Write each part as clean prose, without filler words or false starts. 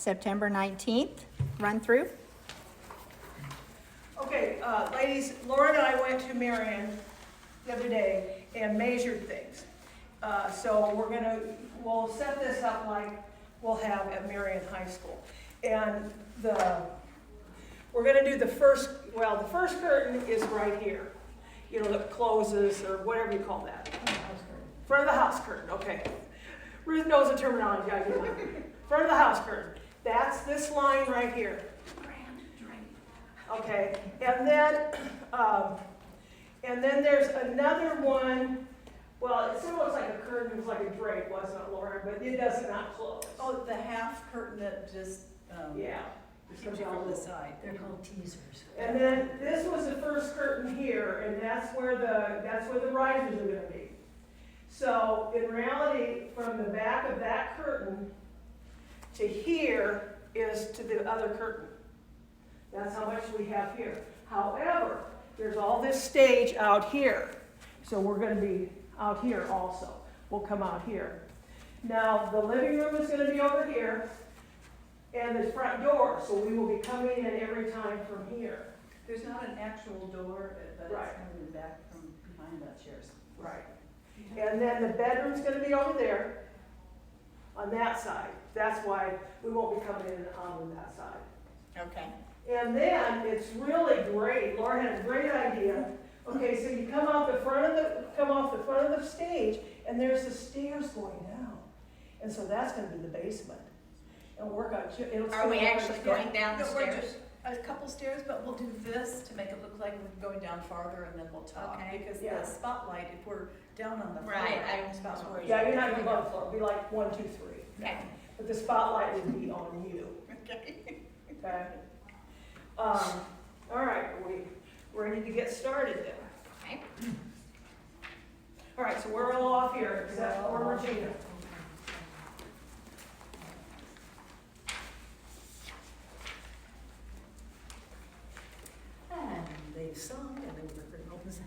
September 19th, run through. Okay, ladies, Laura and I went to Marion the other day and measured things. So we'll set this up like we'll have at Marion High School. And we're gonna do the first curtain is right here. You know, that closes, or whatever you call that. Front of the house curtain, okay. Ruth knows the terminology, I do not. Front of the house curtain. That's this line right here. Okay, and then there's another one. Well, it still looks like a curtain, it's like a drape, wasn't it, Lauren? But it does not close. Oh, the half curtain that just, Yeah. comes out on the side. They're called teasers. And then this was the first curtain here, and that's where the risers are gonna be. So in reality, from the back of that curtain to here is to the other curtain. That's how much we have here. However, there's all this stage out here. So we're gonna be out here also. We'll come out here. Now, the living room is gonna be over here, and the front door, so we will be coming in every time from here. There's not an actual door, but Right. it's coming back from behind that chairs. Right. And then the bedroom's gonna be over there, on that side. That's why we won't be coming in on that side. Okay. And then it's really great. Laura had a great idea. Okay, so you come off the front of the stage, and there's the stairs going down. And so that's going to be the basement. And work on. Are we actually going down the No, we're stairs? just a couple stairs, but we'll do this to make it look like we're going down farther, and then we'll talk. Okay. Because Yeah. the spotlight, if we're down on the floor. Right, I- that's where Yeah, you're not going to go on the floor. It'll be like 1, 2, 3. Okay. But the spotlight will be on you. Okay. Okay. All right, we're ready to get started then. Okay. All right, so we're all off here except for Regina. And they've sung, and then we're going to say,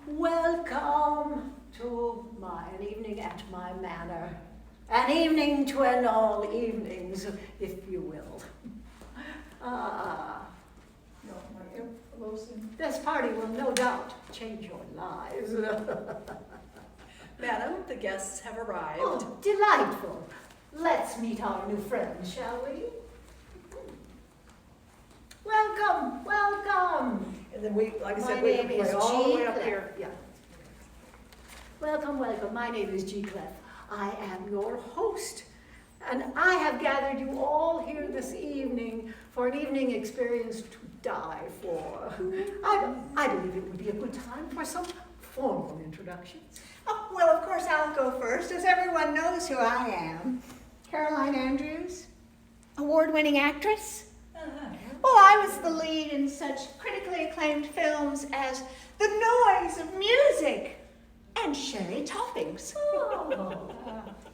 welcome to an evening at my manor. An evening to end all evenings, if you will. This party will no doubt change your lives. Madam, the guests have arrived. Oh, delightful. Let's meet our new friends, shall we? Welcome, welcome. And then like I said, My we name can is play all the way G. up here. Yeah. Welcome, welcome. My name is G. Clef. I am your host, and I have gathered you all here this evening for an evening experience to die for. I believe it would be a good time for some formal introductions. Oh, well, of course I'll go first, as everyone knows who I am. Caroline Andrews, award-winning actress. Oh, I was the lead in such critically acclaimed films as The Noise of Music and Sherry Toppings.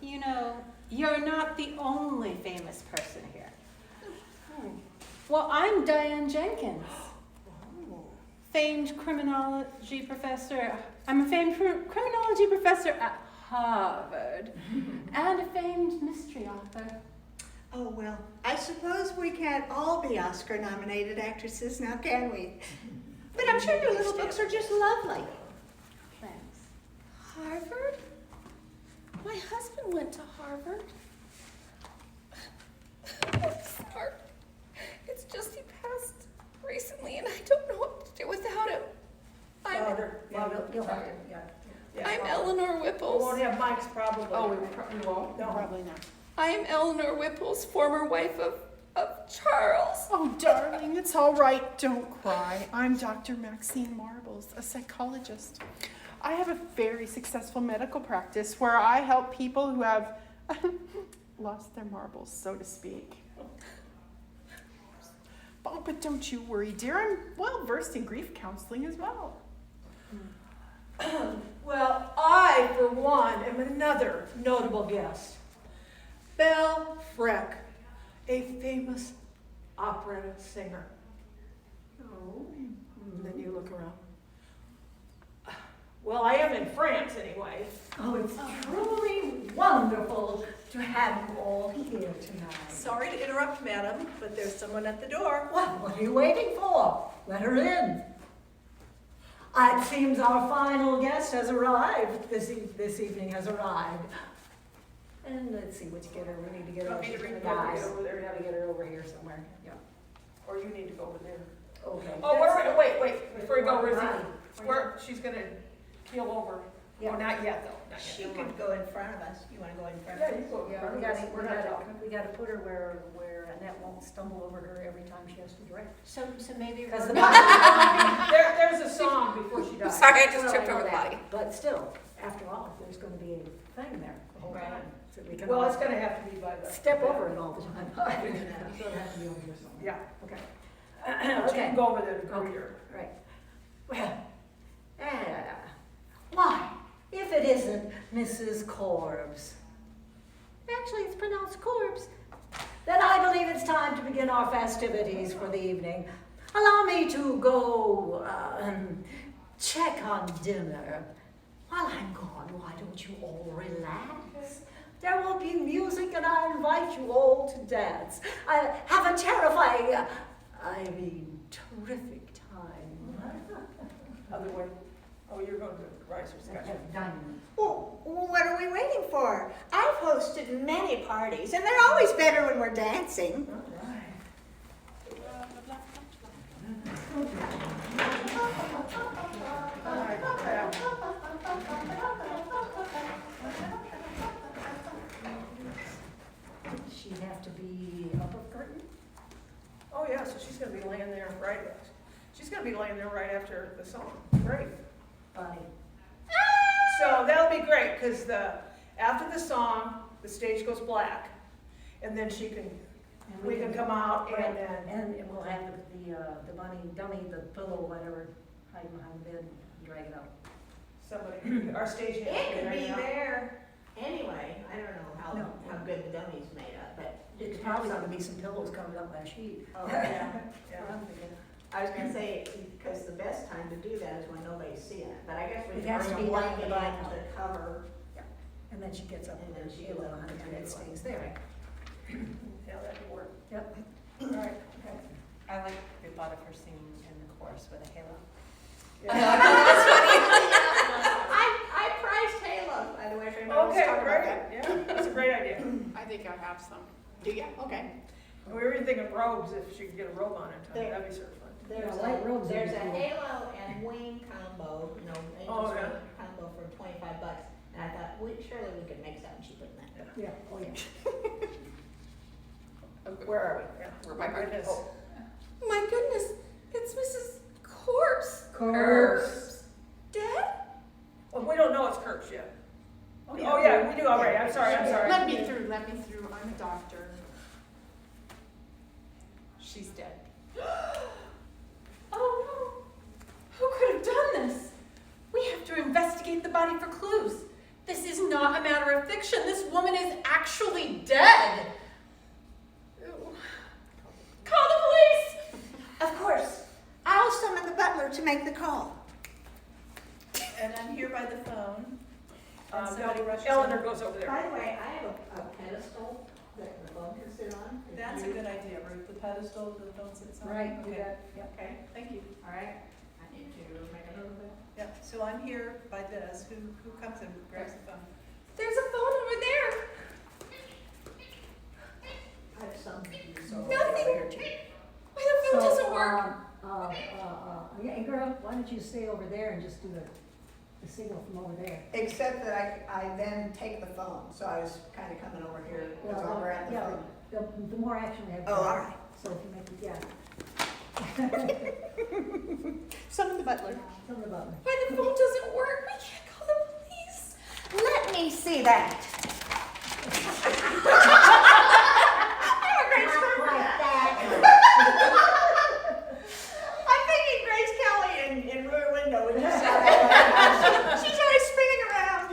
You know, you're not the only famous person here. Well, I'm Diane Jenkins, famed criminology professor. I'm a famed criminology professor at Harvard and a famed mystery author. Oh, well, I suppose we can't all be Oscar-nominated actresses now, can we? But I'm sure your little books are just lovely. Thanks. Harvard? My husband went to Harvard. I'm sorry. It's just he passed recently and I don't know what to do without him. Louder. You'll have to, Yeah. I'm Eleanor We won't Whipples. have mics probably. Oh, we won't? No. Probably not. I am Eleanor Whipples, former wife of Charles. Oh, darling, it's all right. Don't cry. I'm Dr. Maxine Marbles, a psychologist. I have a very successful medical practice where I help people who have lost their marbles, so to speak. Oh, but don't you worry, dear. I'm well versed in grief counseling as well. Well, I, for one, am another notable guest. Belle Freck, a famous operetta singer. Oh. And then you look around. Well, I am in France anyway. Oh, it's truly wonderful to have you all here tonight. Sorry to interrupt, madam, but there's someone at the door. Well, what are you waiting for? Let her in. It seems our final guest has arrived. This evening has arrived. And let's see, which get her. We need to get her. Want me to She's bring gonna her die. over there? We gotta get her over here somewhere. Yeah. Or you need to go over there. Okay. Oh, wait, before you go, where, she's gonna keel over. Yeah. Oh, not yet, though, not She yet. could go in front of us. You wanna go in front Yeah, of us? you go. Yeah, We're not talking. we gotta put her where Annette won't stumble over her every time she has to direct. So maybe. Because the There's a song before she dies. Sorry, I just Well, tripped I know over the that, body. But still, after all, there's gonna be a thing there the whole Right. time. So we can Well, all it's gonna have to be by the. step over it all the time. So it'll have to be over here somewhere. Yeah, Okay. she can go over there to Okay. greet her. Right. Well, why, if it isn't Mrs. Corbs, actually it's pronounced Corbs, then I believe it's time to begin our festivities for the evening. Allow me to go check on dinner. While I'm gone, why don't you all relax? There will be music and I invite you all to dance. I have a terrifying, terrific time. Other way. Oh, you're going to risers, gotcha. Well, what are we waiting for? I've hosted many parties, and they're always better when we're dancing. She'd have to be up a curtain? Oh, yeah, so she's gonna be laying there right after the song. Great. Funny. So that'll be great, because after the song, the stage goes black, and then we can come out and then. And we'll have the bunny, dummy, the pillow, whatever, hide behind the bed and drag it out. Somebody, our stage hand. It could right be now. there anyway. I don't know No. how good the dummy's made up, but. It's probably gonna be some pillows covered up by a sheet. Oh, yeah. Yeah. I was gonna say, because the best time to do that is when nobody's seeing it, but I guess we It can has to bring a be down blanket the in back. to cover. And then she gets up And and then then she she gets will, up and and it stays there. Yeah, that could work. Yep. All right, okay. I like the thought of her singing in the chorus with a halo. I priced Halo, by the way, if anybody wants to Okay, talk about great, that. yeah, that's a great idea. I think I have some. Do you? Okay. And we were even thinking robes, if she could get a robe on in time, There. that'd be sort of fun. There's Yeah, light robes there's would a be cool. Halo and wing combo, Oh, angels yeah. wing combo for $25. And I thought, surely we could make something cheaper than that. Yeah, oh yeah. Where are we? Yeah. We're by My goodness. Oh. My goodness, it's Mrs. Corpse. Corbs. Dead? Well, we don't know it's Kirsch yet. Oh, yeah, we do, all right, I'm sorry. Let me through. I'm a doctor. She's dead. Oh no! Who could have done this? We have to investigate the body for clues. This is not a matter of fiction. This woman is actually dead. Call the police! Of course, I'll summon the butler to make the call. And I'm here by the phone. And No, somebody rushes Eleanor in. goes over there. By the way, I have a pedestal that the phone can sit on. If That's a you- good idea, Ruth, the pedestal that the phone sits on. Right, you Okay, got, yep. okay, thank you. All right, I need to make a note of that. Yeah, so I'm here by this. Who comes and grabs the phone? There's a phone over there. I have some use over Nothing. here too. Why the phone doesn't work? Yeah, girl, why don't you stay over there and just do the signal from over there? Except that I then take the phone, so I was kind of coming over here, because I'll grab the Yeah, phone. the more action we have. Oh, all right. So if you make it, yeah. Summon the butler. Tell me about it. Why the phone doesn't work? We can't call the police. Let me see that. Like that. I'm thinking Grace Kelly in Rear Window with this. She's always spinning around.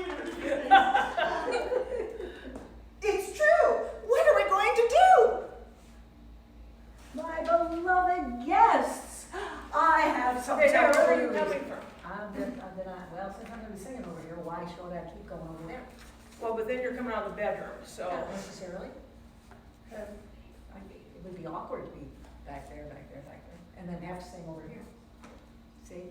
It's true. What are we going to do? My beloved guests, I have some Okay, now where are terrible you news. coming from? Well, since I'm gonna be singing over here, why should I keep going over there? Well, but then you're you're coming out of the bedroom, so. Not necessarily. Okay. It would be awkward to be back there, and then have to sing over here. See?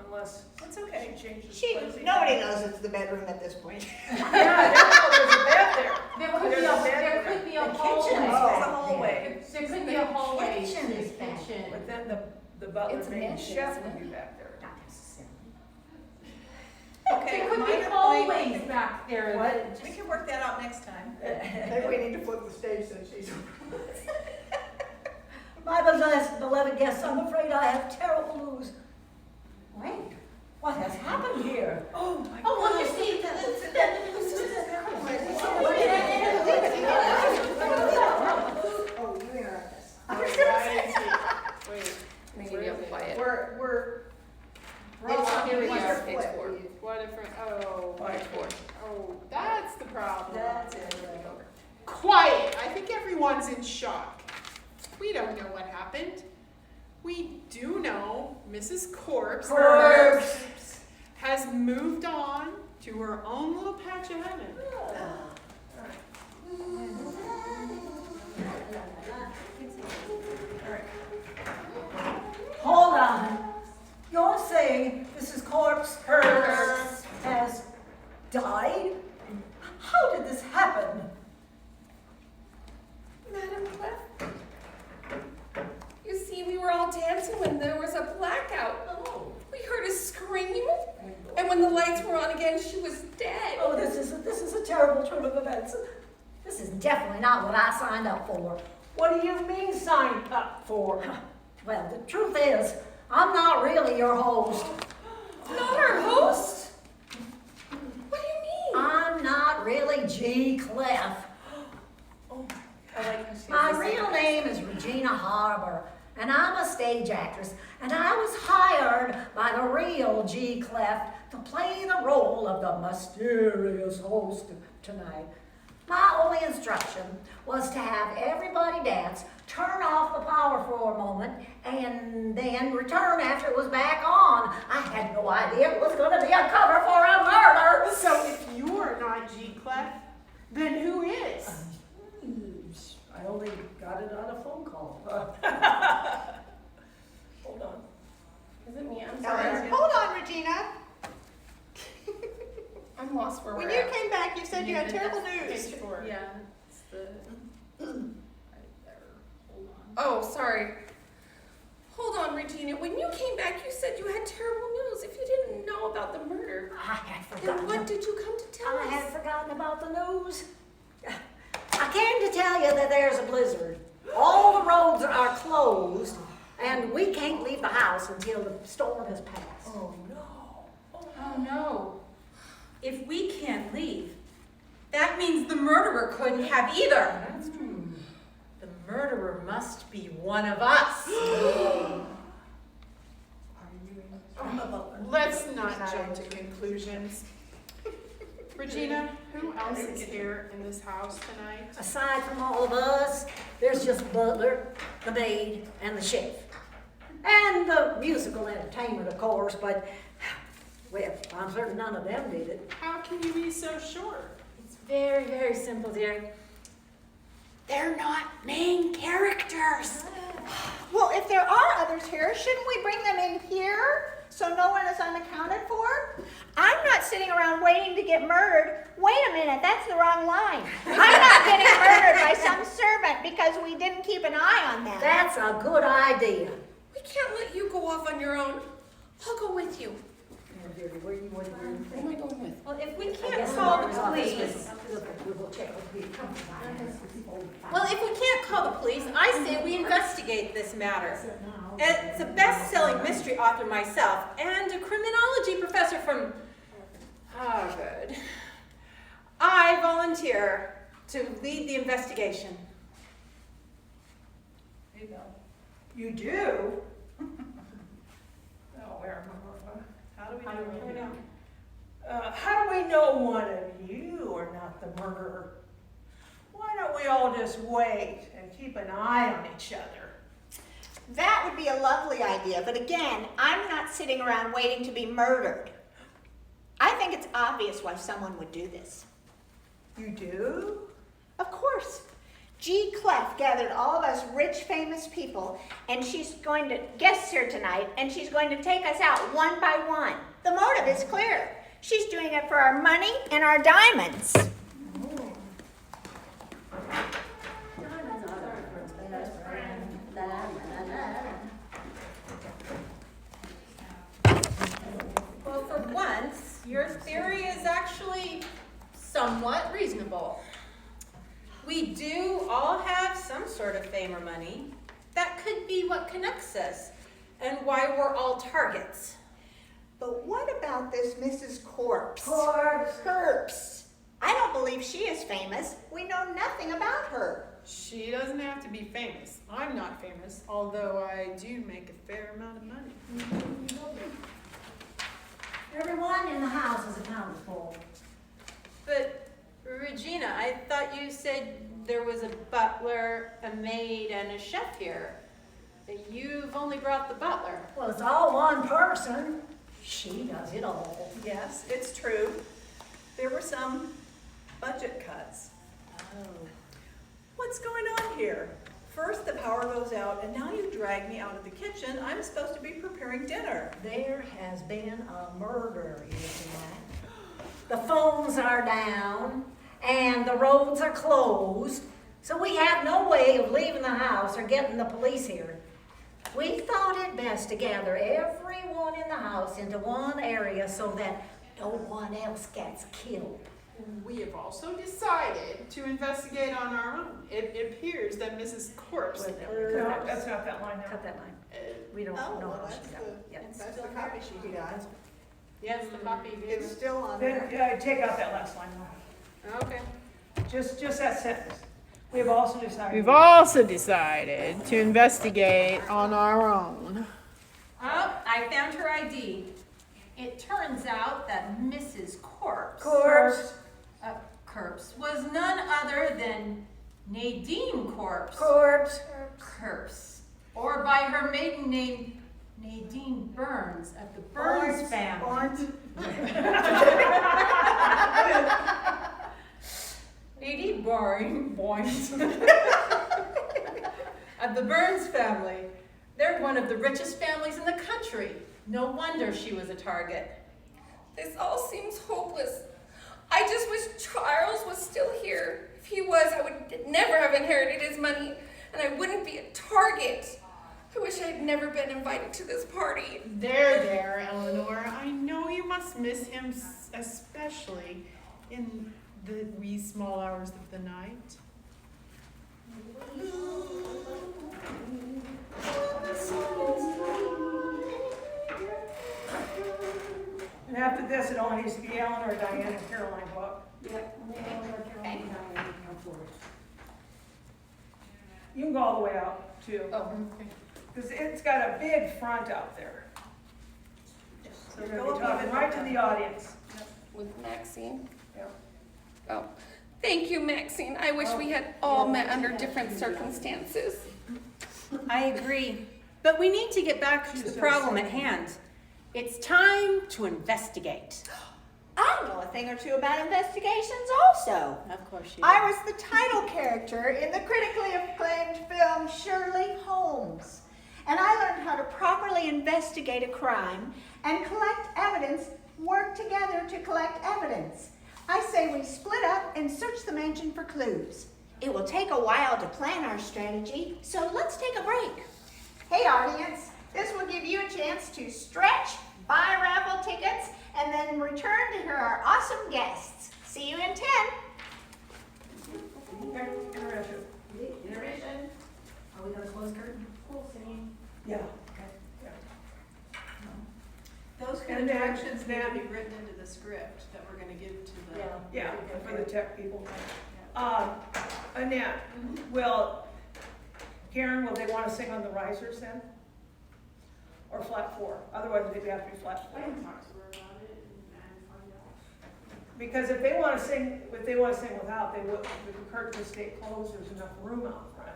Unless It's okay. she changes. Nobody knows it's the bedroom at this point. Yeah, there's a bed there. There could be a The hallway. kitchen is Oh, back it's a hallway. there. There could be a hallway kitchen to the is back. kitchen. But then the butler It's a maid mansion, chef isn't would it? be back there. Not necessarily. Okay, There could be minor hallways point. back there. What? We can work that out next time. Maybe we need to flip the stage since she's. My beloved guests, I'm afraid I have terrible news. Wait, what has happened here? Oh, my Oh, well, you see, Oh, you interrupt us. Wait, We need to be quiet. We're Oh, here we on are, page page 4. what if, oh, Page 4. oh, that's the problem. That's it. Quiet, I think everyone's in shock. We don't know what happened. We do know Mrs. Corpse has moved on to her own little patch of heaven. Hold on. You're saying Mrs. Corpse has died? How did this happen? Madam Clef, you see, we were all dancing when there was a blackout. We heard a scream, and when the lights were on again, she was dead. Oh, this is a terrible turn of events. This is definitely not what I signed up for. What do you mean signed up for? Well, the truth is, I'm not really your host. Not our host? What do you mean? I'm not really G. Clef. I like how she My has the real same- name is Regina Harbor, and I'm a stage actress, and I was hired by the real G. Clef to play the role of the mysterious host tonight. My only instruction was to have everybody dance, turn off the power for a moment, and then return after it was back on. I had no idea it was going to be a cover for a murder. So if you're not G. Clef, then who is? I only got it on a phone call. Hold on. Is it me? I'm Sorry. sorry. Hold on, Regina. I'm lost where When we're you at. came back, you said you had terrible news. Page 4. Yeah, it's the, right there, hold on. Oh, sorry. Hold on, Regina. When you came back, you said you had terrible news. If you didn't know about the murder, I had then forgotten. what did you come to tell I had us? forgotten about the news. I came to tell you that there's a blizzard. All the roads are closed, and we can't leave the house until the storm has passed. Oh, no. Oh no. If we can't leave, that means the murderer couldn't have either. That's true. The murderer must be one of us. I'm a butler. Let's not jump to conclusions. Regina, who else is here in this house tonight? Aside from all of us, there's just Butler, the maid, and the chef. And the musical entertainment, of course, but, well, I'm certain none of them did it. How can you be so sure? It's very, very simple, dear. They're not main characters. Well, if there are others here, shouldn't we bring them in here so no one is unaccounted for? I'm not sitting around waiting to get murdered. Wait a minute, that's the wrong line. I'm not getting murdered by some servant because we didn't keep an eye on them. That's a good idea. We can't let you go off on your own. I'll go with you. Where you want to go? Who am I going with? Well, if we I can't guess call Laura's the office police, we'll check with you. well, if we can't call the police, I say we investigate this matter. It's a best-selling mystery author myself and a criminology professor from Harvard. I volunteer to lead the investigation. There you go. You do? Oh, where? How do we How do we know? How do we know one of you are not the murderer? Why don't we all just wait and keep an eye on each other? That would be a lovely idea, but again, I'm not sitting around waiting to be murdered. I think it's obvious why someone would do this. You do? Of course. G. Clef gathered all of us rich, famous people, and she's going to guests here tonight, and she's going to take us out one by one. The motive is clear. She's doing it for our money and our diamonds. Well, for once, your theory is actually somewhat reasonable. We do all have some sort of fame or money. That could be what connects us and why we're all targets. But what about this Mrs. Corpse? Corpse. I don't believe she is famous. We know nothing about her. She doesn't have to be famous. I'm not famous, although I do make a fair amount of money. Everyone in the house is accounted for. But Regina, I thought you said there was a butler, a maid, and a chef here. You've only brought the butler. Well, it's all one person. She does it all. Yes, it's true. There were some budget cuts. Oh. What's going on here? First the power goes out, and now you drag me out of the kitchen. I'm supposed to be preparing dinner. There has been a murder here tonight. The phones are down and the roads are closed, so we have no way of leaving the house or getting the police here. We thought it best to gather everyone in the house into one area so that no one else gets killed. We have also decided to investigate on our own. It appears that Mrs. Corpse. No, that's not that line now. Cut that line. We don't Oh, know well, how that's she got it. Yeah. that's the copy sheet you got. Yes, the copy. It's still on Then, there. take out that last line. Okay. Just that sentence. We have also decided. We've also decided to investigate on our own. Oh, I found her ID. It turns out that Mrs. Corpse. Corpse was none other than Nadine Corpse. Corpse. Or by her maiden name, Nadine Burns of the Burns family. Nadine Burns of the Burns family. They're one of the richest families in the country. No wonder she was a target. This all seems hopeless. I just wish Charles was still here. If he was, I would never have inherited his money, and I wouldn't be a target. I wish I had never been invited to this party. There, Eleanor. I know you must miss him, especially in the wee small hours of the night. And after this, it only needs to be Eleanor, Diane, and Caroline book. You can go all the way out too, Oh, because it's got a big front out there. So we're going to be talking right to the audience. with Maxine. Yeah. Oh, thank you, Maxine. I wish we had all met under different circumstances. I agree. But we need to get back to the problem at hand. It's time to investigate. I know a thing or two about investigations also. Of course you I was the title character in the critically acclaimed film Shirley Holmes. And I learned how to properly investigate a crime and collect evidence, work together to collect evidence. I say we split up and search the mansion for clues. It will take a while to plan our strategy, so let's take a break. Hey audience, this will give you a chance to stretch, buy raffle tickets, and then return to hear our awesome guests. See you in 10. Intermission. Are we gonna close curtain? Yeah. Those kind And of then- directions need to be written into the script that we're gonna give to the. Yeah, for the tech people. Annette, will they want to sing on the risers then? Or flat four? Otherwise, it'd have to be flat four. Because if they want to sing without, the curtain will stay closed, there's enough room out front.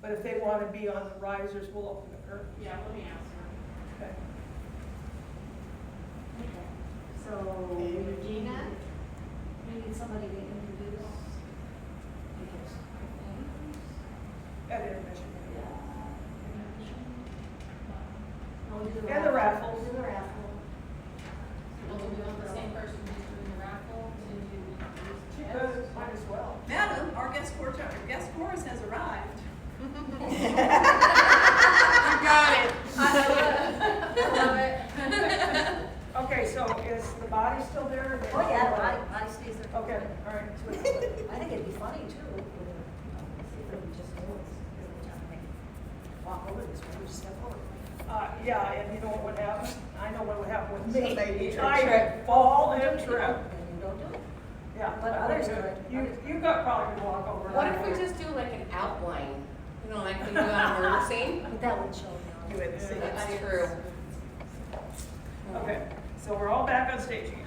But if they want to be on the risers, we'll open the curtain. Yeah, let me ask her. Okay. So, Regina, need somebody to introduce. At intermission. Yeah. And the raffle. Do the raffle. Will we do the same person who's doing the raffle Might as well. Madam, our guest chorus has arrived. Got it. I love it. Okay, so is the body still there? Oh, yeah, I stays there. Okay, all right. I think it'd be funny too, if it would just do it. Walk over this way, just step over. Yeah, and you know what would happen? I know what would happen with me. Maybe. I would fall and trip. And you don't do it. Yeah. But others could. You got probably could walk over. What if we just do like an outline? You know, like we do on a murder scene? But that would show You you. would see. That's true. Okay, so we're all back on stage again.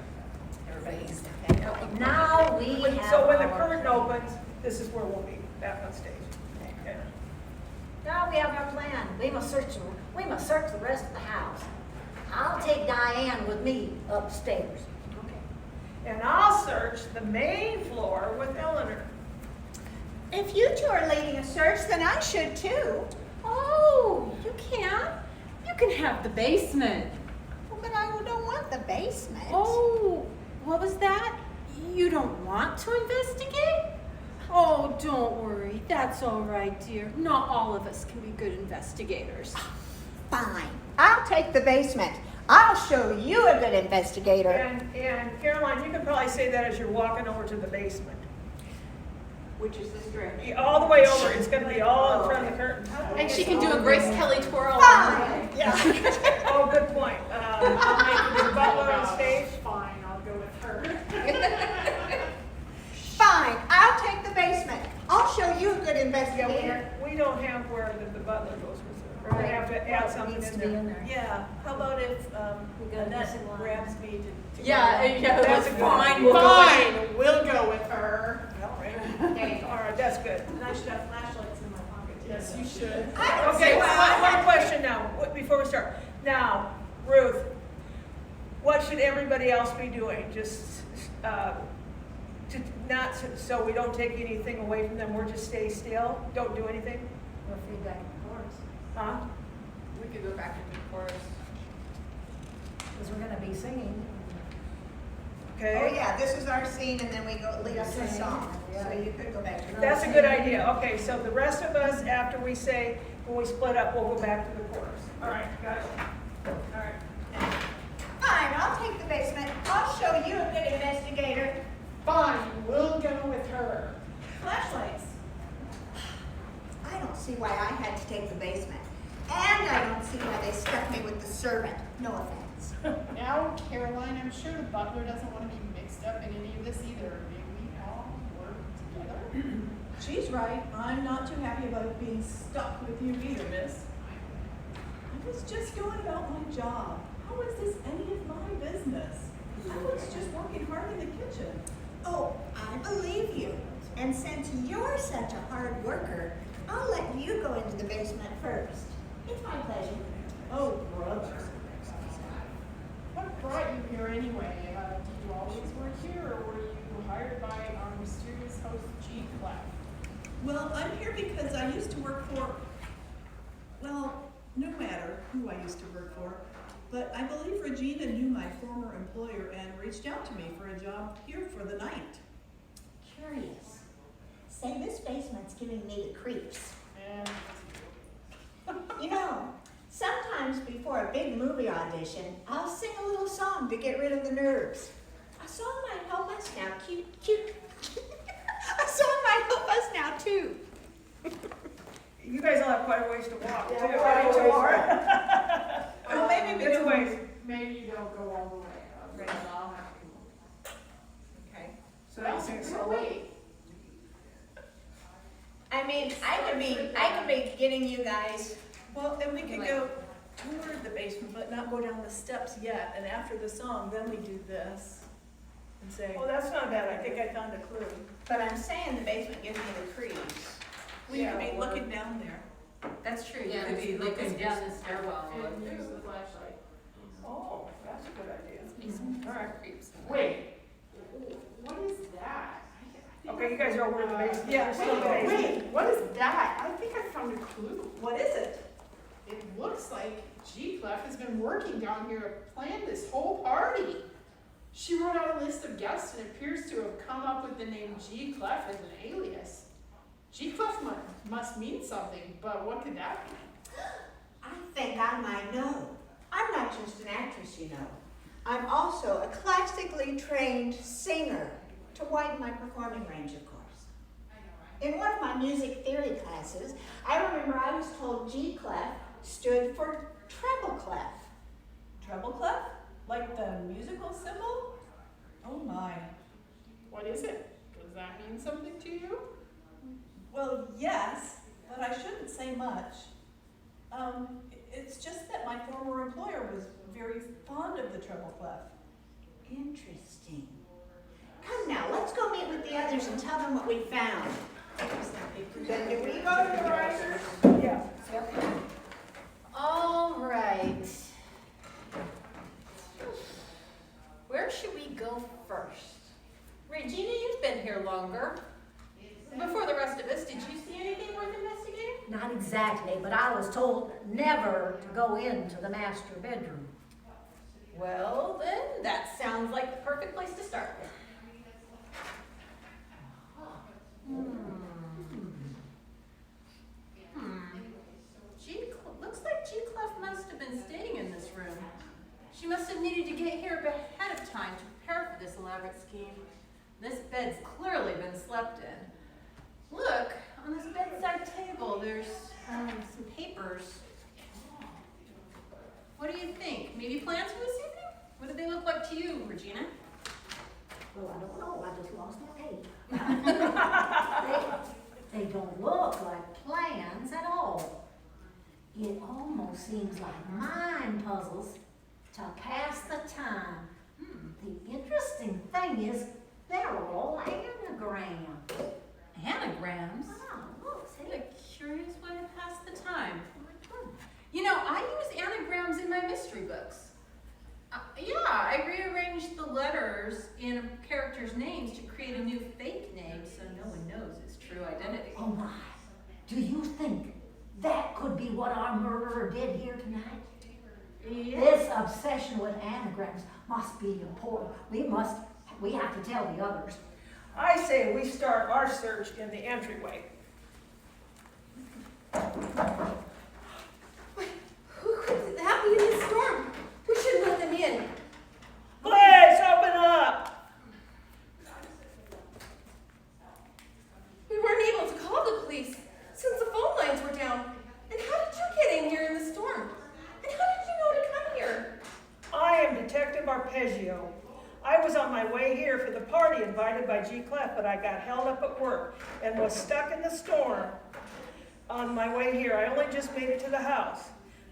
Everybody's. Now we have. So when the our- curtain opens, this is where we'll be, back on stage. Okay. Now we have our plan. We must search the rest of the house. I'll take Diane with me upstairs. Okay. And I'll search the main floor with Eleanor. If you two are leading a search, then I should too. Oh, you can't. You can have the basement. Oh, but I don't want the basement. Oh, what was that? You don't want to investigate? Oh, don't worry. That's all right, dear. Not all of us can be good investigators. Fine. I'll take the basement. I'll show you a good investigator. And Caroline, you can probably say that as you're walking over to the basement. Which is this direction? All the way over, it's gonna be all in front of the curtain. And she can do a Grace Kelly twirl. Fine. Yeah. Oh, good point. I'll make the butler on stage. Fine, I'll go with her. Fine. I'll take the basement. I'll show you a good Yeah, investigator. we don't have where the butler goes with her. We're gonna have to add something Needs to in be in there. there. Yeah, how about if We got a Annette missing line. grabs me to. Yeah, That's that's a fine. good- We'll go with Fine, we'll go with her. All right. There you go. All right, that's good. And I should have flashlights in my pocket. Yes, you should. Okay, one question now, before we start. Now, Ruth, what should everybody else be doing? Just, to not, so we don't take anything away from them, we're just stay still, don't do anything? Or feedback, of course. Huh? We could go back to the chorus. Because we're gonna be singing. Okay? Oh, yeah, this is our scene, and then we go lead us a song. Yeah. So you could go back to That's a good idea. Okay, so the rest of us, after we say, when we split up, we'll go back to the chorus. All right, got it. All right. Fine, I'll take the basement. I'll show you a good investigator. Fine, we'll go with her. Flashlights. I don't see why I had to take the basement. And I don't see why they stuck me with the servant. No offense. Now, Caroline, I'm sure the butler doesn't want to be mixed up in any of this either. May we all work together? She's right. I'm not too happy about being stuck with you either, miss. I was just going about my job. How is this any of my business? I was just working hard in the kitchen. Oh, I believe you. And since you're such a hard worker, I'll let you go into the basement first. It's my pleasure. Oh, brother. What brought you here anyway? Did you always work here, or were you hired by our mysterious host, G. Clef? Well, I'm here because I used to work for, well, no matter who I used to work for, but I believe Regina knew my former employer and reached out to me for a job here for the night. Curious. Say, this basement's giving me the creeps. And You know, sometimes before a big movie audition, I'll sing a little song to get rid of the nerves. A song might help us now, cute. A song might help us now, too. You guys all have quite a ways to walk, too. Yeah, quite a ways. Tomorrow. Well, maybe we It's a can- ways. maybe you don't go all the way. Right. I'll have to. Okay. So you sing a solo? Wait. I mean, I could be getting you guys. Well, and we could go toward the basement, but not go down the steps yet, and after the song, then we do this. And say, Oh, that's not a bad I think idea. I found a clue. But I'm saying the basement gives me the creeps. Well, you Yeah, could be or- looking down there. That's true. Yeah, You could be looking down the stairwell. And use the flashlight. Oh, that's a good idea. All right. Wait. What is that? Okay, you guys are over in the basement. Yeah, Still in the basement. wait, what is that? I think I found a clue. What is it? It looks like G Clef has been working down here to plan this whole party. She wrote out a list of guests and appears to have come up with the name G Clef as an alias. G Clef must mean something, but what could that be? I think I might know. I'm not just an actress, you know. I'm also a classically trained singer, to widen my performing range, of course. In one of my music theory classes, I remember I was told G Clef stood for treble clef. Treble clef? Like the musical symbol? Oh my. What is it? Does that mean something to you? Well, yes, but I shouldn't say much. It's just that my former employer was very fond of the treble clef. Interesting. Come now, let's go meet with the others and tell them what we found. Then do we go to the risers? Yeah. All right. Where should we go first? Regina, you've been here longer. Before the rest of us, did you see anything worth investigating? Not exactly, but I was told never to go into the master bedroom. Well, then, that sounds like the perfect place to start with. Looks like G Clef must have been staying in this room. She must have needed to get here ahead of time to prepare for this elaborate scheme. This bed's clearly been slept in. Look, on this bedside table, there's some papers. What do you think? Maybe plans for this evening? What do they look like to you, Regina? Well, I don't know, I just lost my tape. They don't look like plans at all. It almost seems like mind puzzles to pass the time. The interesting thing is, they're all anagrams. Anagrams? Wow, look, see? What a curious way to pass the time. You know, I use anagrams in my mystery books. Yeah, I rearranged the letters in a character's names to create a new fake name so no one knows its true identity. Oh my, do you think that could be what our murderer did here tonight? This obsession with anagrams must be important. We have to tell the others. I say we start our search in the entryway. Who could that be in the storm? We should let them in. Please open up! We weren't able to call the police since the phone lines were down. And how did you get in here in the storm? And how did you know to come here? I am Detective Arpeggio. I was on my way here for the party invited by G Clef, but I got held up at work and was stuck in the storm on my way here. I only just made it to the house.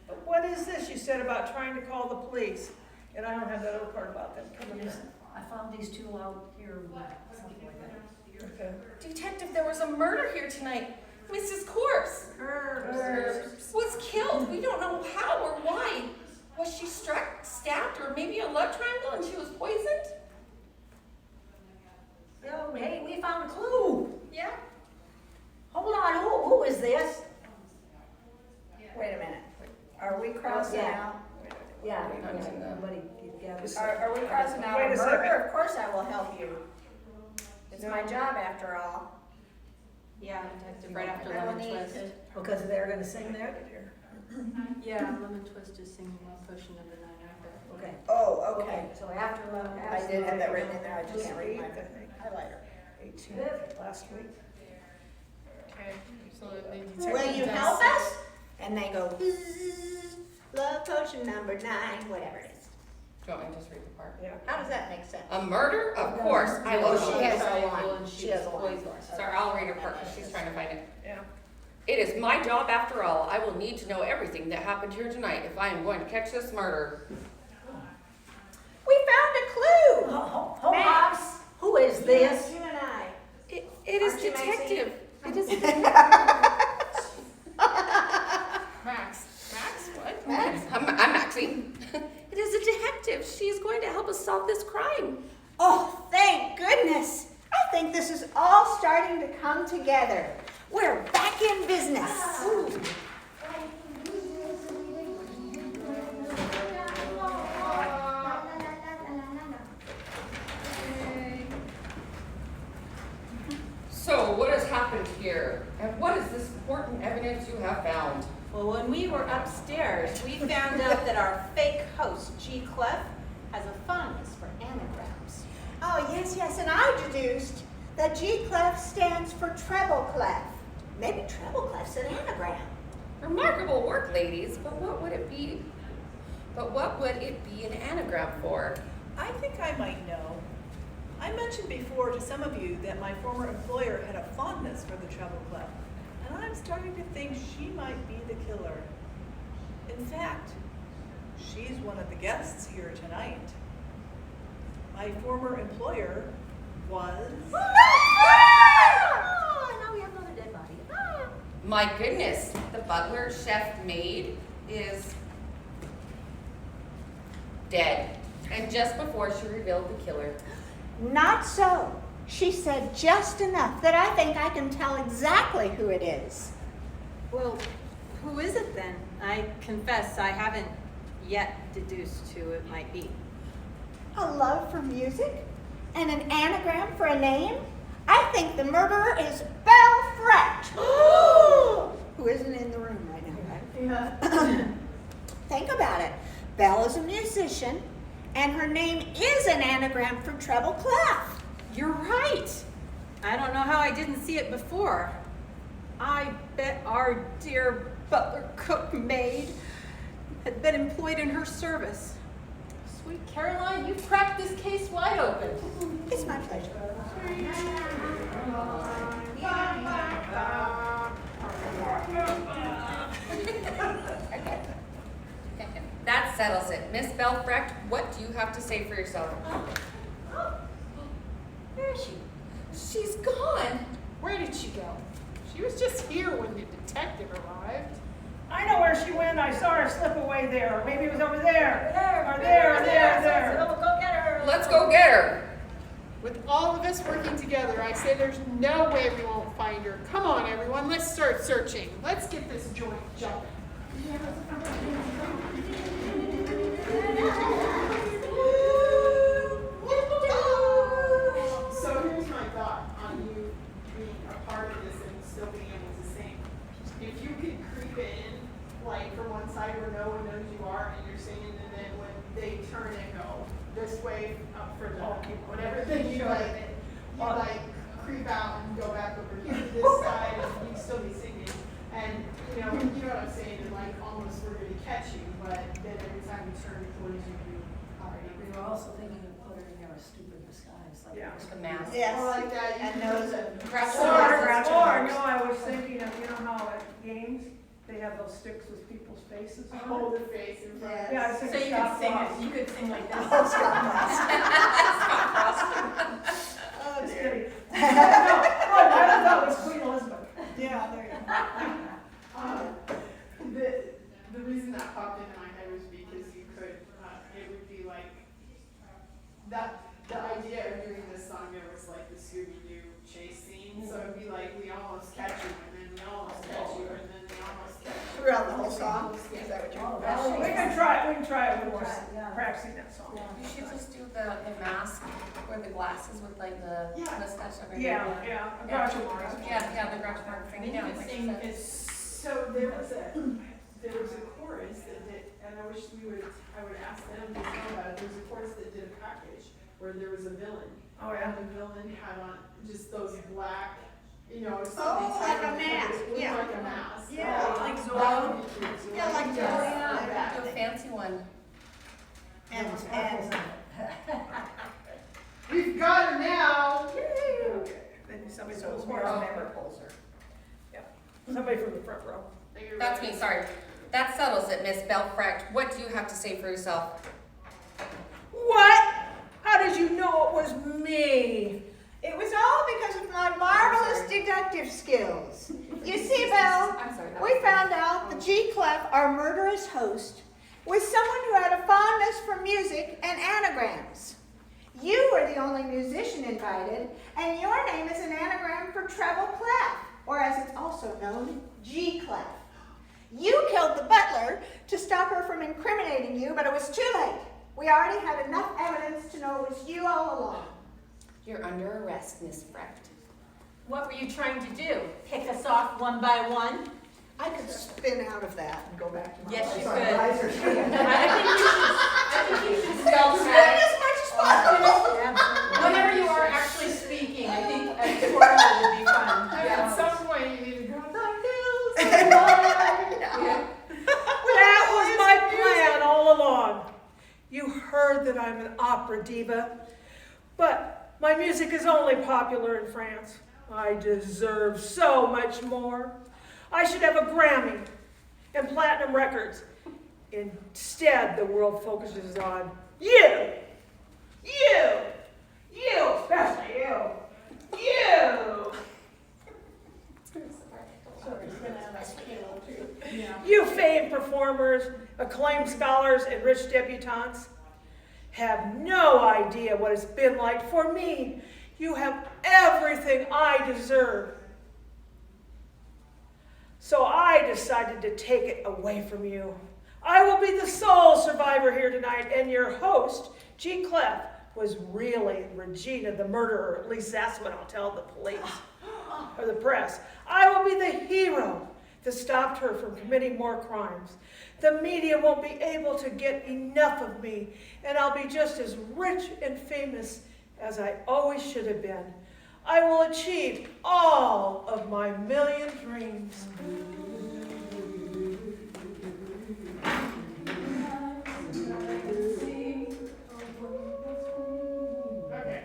But what is this you said about trying to call the police? And I don't have that other part about them coming in. I found these two out here, something like that. Okay. Detective, there was a murder here tonight. Mrs. Corpse was killed. We don't know how or why. Was she struck, stabbed, or maybe a love triangle and she was poisoned? Oh, hey, we found a clue. Yeah. Hold on, who is this? Wait a minute. Are we crossing Yeah. out? Yeah, somebody gathers. Are we crossing out Wait a a murder? second. Of course I will help you. It's my job after all. Yeah, detective, right after I will Lemon need Twist. to- Because they're gonna sing there? Yeah, Lemon Twist is singing One Potion of the Nine Actor. Okay. Oh, okay. So after 11. I did have that written in there, I just can't read my 18th, highlighter. 18th, last week. Okay, so the detective Will you does- help us? And they go, "Bzzz, love potion number 9, whatever it is. Do you want me to just read the part? Yeah. How does that make sense? A murder? Of course. I will. Oh, she has a Triangle line. and She has a line. Sorry, I'll read her part because she's trying to find it. Yeah. It is my job after all. I will need to know everything that happened here tonight if I am going to catch this murder. We found a clue! Hold on, who is this? You and I. It is Aren't you, Maxie? detective. It is Max, what? I'm Maxine. It is a detective. She is going to help us solve this crime. Oh, thank goodness! goodness. I think this is all starting to come together. We're back in business. So, what has happened here? And what is this important evidence you have found? Well, when we were upstairs, we found out that our fake host, G. Clef, has a fondness for anagrams. Oh, yes, and I deduced that G clef stands for treble clef. Maybe treble clef's an anagram. Remarkable work, ladies, but what would it be? An anagram for? I think I might know. I mentioned before to some of you that my former employer had a fondness for the treble clef, and I'm starting to think she might be the killer. In fact, she's one of the guests here tonight. My former employer was... Oh, now we have another dead body. Ah. My goodness, the butler, chef, maid is dead. And just before she revealed the killer. Not so. She said just enough that I think I can tell exactly who it is. Well, who is it then? I confess I haven't yet deduced who it might be. A love for music? And an anagram for a name? I think the murderer is Belle Frett. Who isn't in the room right now, right? Yeah. Think about it. Belle is a musician, and her name is an anagram for treble clef. You're right. I don't know how I didn't see it before. I bet our dear butler cook maid had been employed in her service. Sweet Caroline, you've cracked this case wide open. It's my pleasure. That settles it. Miss Belfrecht, what do you have to say for yourself? Where is she? She's gone. Where did she go? She was just here when the detective arrived. I know where she went. I saw her slip away there. Or maybe it was over there. There. Or there. So go get her. Let's go get her. With all of us working together, I say there's no way we won't find her. Come on, everyone, let's start searching. Let's get this joint jumping. So here's my thought on you being a part of this and still being able to sing. If you could creep in, like from one side where no one knows you are and you're singing, and then when they turn and go this way up for the whatever thing you like creep out and go back over here to this side and you'd still be singing. And you know what I'm saying, and like almost we're gonna catch you, but then every time you turn towards you, you already We were also thinking of putting her in a stupid disguise, like Yeah. just a mask. Yes. or like that. And those Or, no, I was thinking of, you know how at games, they have those sticks with people's faces on hold the face in front. Yes. Yeah, I was So thinking you could stop sing loss. it. You could sing like this. Oh, Just dear. kidding. No, I thought it was Queen Elizabeth. Yeah, there you go. The reason that popped into my head was because you could, it would be like, that, the idea of doing this song, there was like the Scooby-Doo chase scene, so it'd be like, we almost catch you, and then we almost catch you, and then we almost catch you. Throughout the whole song? Is that what you're We can try it when we're practicing that song. You should just do the mask or the glasses with like the Yeah. mustache over Yeah, here. yeah, I got you, Laura. Yeah, the Groucho Marx thing. Then you Yeah, could like sing you said. this. So there was a chorus that did, and I wish I would ask them to tell about it, there was a chorus that did a package where there was a villain. Oh, yeah. And the villain had on just those black, you know, Oh, like a mask, yeah. Like a mask. Yeah, like That Zorro. would be cute. So Yeah, like just Zorro, like yeah. that. Do a fancy one. And We've got her now. Okay, then somebody pulls me off. pulls her. Somebody from the front row. That's me, sorry. That settles it, Miss Belfrecht. What do you have to say for yourself? What? How did you know it was me? it was all because of my marvelous deductive skills. You see, Belle, I'm sorry. we found out the G clef, our murderous host, was someone who had a fondness for music and anagrams. You were the only musician invited, and your name is an anagram for treble clef, or as it's also known, G clef. You killed the butler to stop her from incriminating you, but it was too late. We already had enough evidence to know it was you all along. You're under arrest, Miss Brecht. What were you trying to do? Pick us off one by one? I could spin out of that and go back to my Yes, you place. could. Eyes are shaking. I think you should spell Spin dramatic. as much as possible. Whenever you are actually speaking, I think a twirl would be fun. At some point, you need to go. That was my plan all along. You heard that I'm an opera diva, but my music is only popular in France. I deserve so much more. I should have a Grammy and platinum records. Instead, the world focuses on you, especially you. You famed performers, acclaimed scholars, and rich debutantes have no idea what it's been like for me. You have everything I deserve. So I decided to take it away from you. I will be the sole survivor here tonight, and your host, G. Clef, was really Regina the murderer. At least that's what I'll tell the police or the press. I will be the hero that stopped her from committing more crimes. The media won't be able to get enough of me, and I'll be just as rich and famous as I always should have been. I will achieve all of my million dreams. Okay.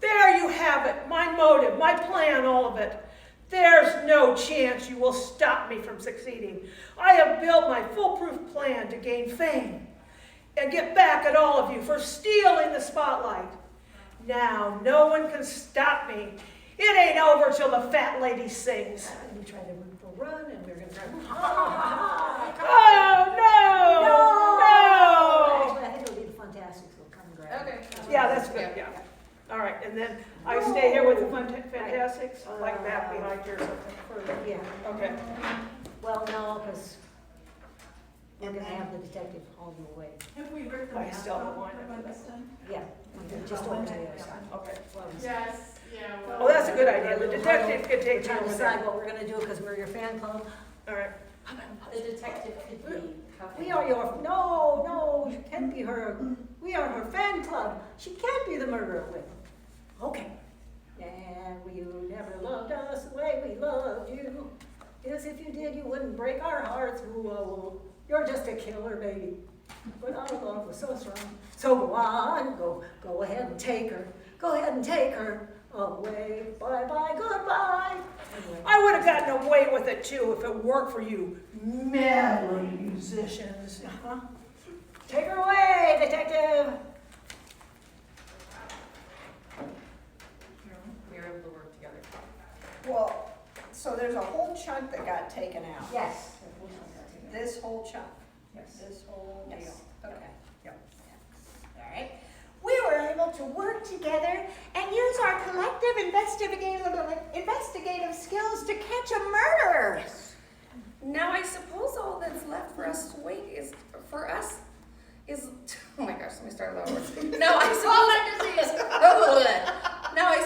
There you have it, my motive, my plan, all of it. There's no chance you will stop me from succeeding. I have built my foolproof plan to gain fame and get back at all of you for stealing the spotlight. Now, no one can stop me. It ain't over till the fat lady sings. We tried to run and we we're going to try Oh, no! Actually, I think it'll be the Fantastics will come and grab it. Okay. Yeah, that's good, yeah. All right, and then I stay here with the Fantastics, like that behind you or something further. Yeah. Okay. Well, no, because we're going to have the detective on the way. Have we ripped the I mask still off don't want it. by this time? Yeah, just over to the other side. Okay. Yes, yeah. Oh, that's a good idea. The detective could We're take you trying to over decide there. what we're going to do because we're your fan club. All right. The detective could be. We are your, no, you can't be her. We are her fan club. She can't be the murderer with them. Okay. And you never loved us the way we loved you. Because if you did, you wouldn't break our hearts. Whoa, you're just a killer, baby. But our love was so strong. So go on, go ahead and take her. Go ahead and take her away. Bye-bye, goodbye. Anyway. I would have gotten away with it too if it weren't for you meddling musicians. Uh-huh. Take her away, detective. We were able to work together. Well, so there's a whole chunk that got taken out. Yes. This whole chunk. Yes. This whole deal. Yes. Okay. Yep. All right. We were able to work together and use our collective investigative skills to catch a murderer. Now I suppose all that's left for us to wait is oh my gosh, let me start over. Now I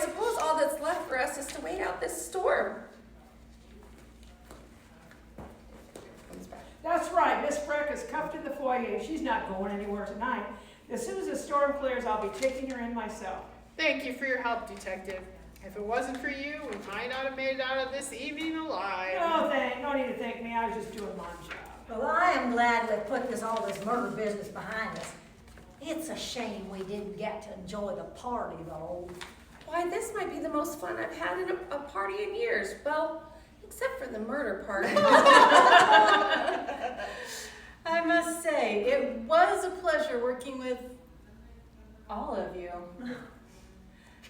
suppose all that's left for us is to wait out this storm. That's right. Miss Breck is cuffed in the foyer. She's not going anywhere tonight. As soon as the storm clears, I'll be taking her in myself. Thank you for your help, Detective. If it wasn't for you, we might not have made it out of this evening alive. No need to thank me. I was just doing my job. Well, I am glad we put all this murder business behind us. It's a shame we didn't get to enjoy the party, though. Why, this might be the most fun I've had in a party in years. Well, except for the murder party. I must say, it was a pleasure working with all of you.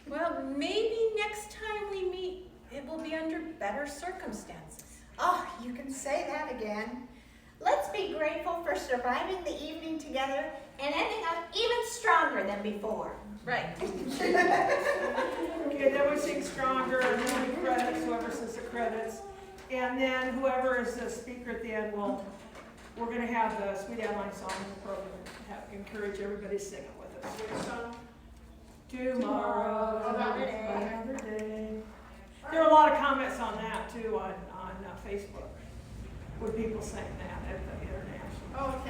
Well, maybe next time we meet, it will be under better circumstances. Oh, you can say that again. Let's be grateful for surviving the evening together and ending up even stronger than before. Right. Okay, then we sing Stronger, and then we credits, whoever says the credits. And then whoever is the speaker at the end we're gonna have the Sweet Adeline song in the program, encourage everybody to sing it with us. Which song? Tomorrow, another day. There are a lot of comments on that too on Facebook, with people saying that at the international. Oh,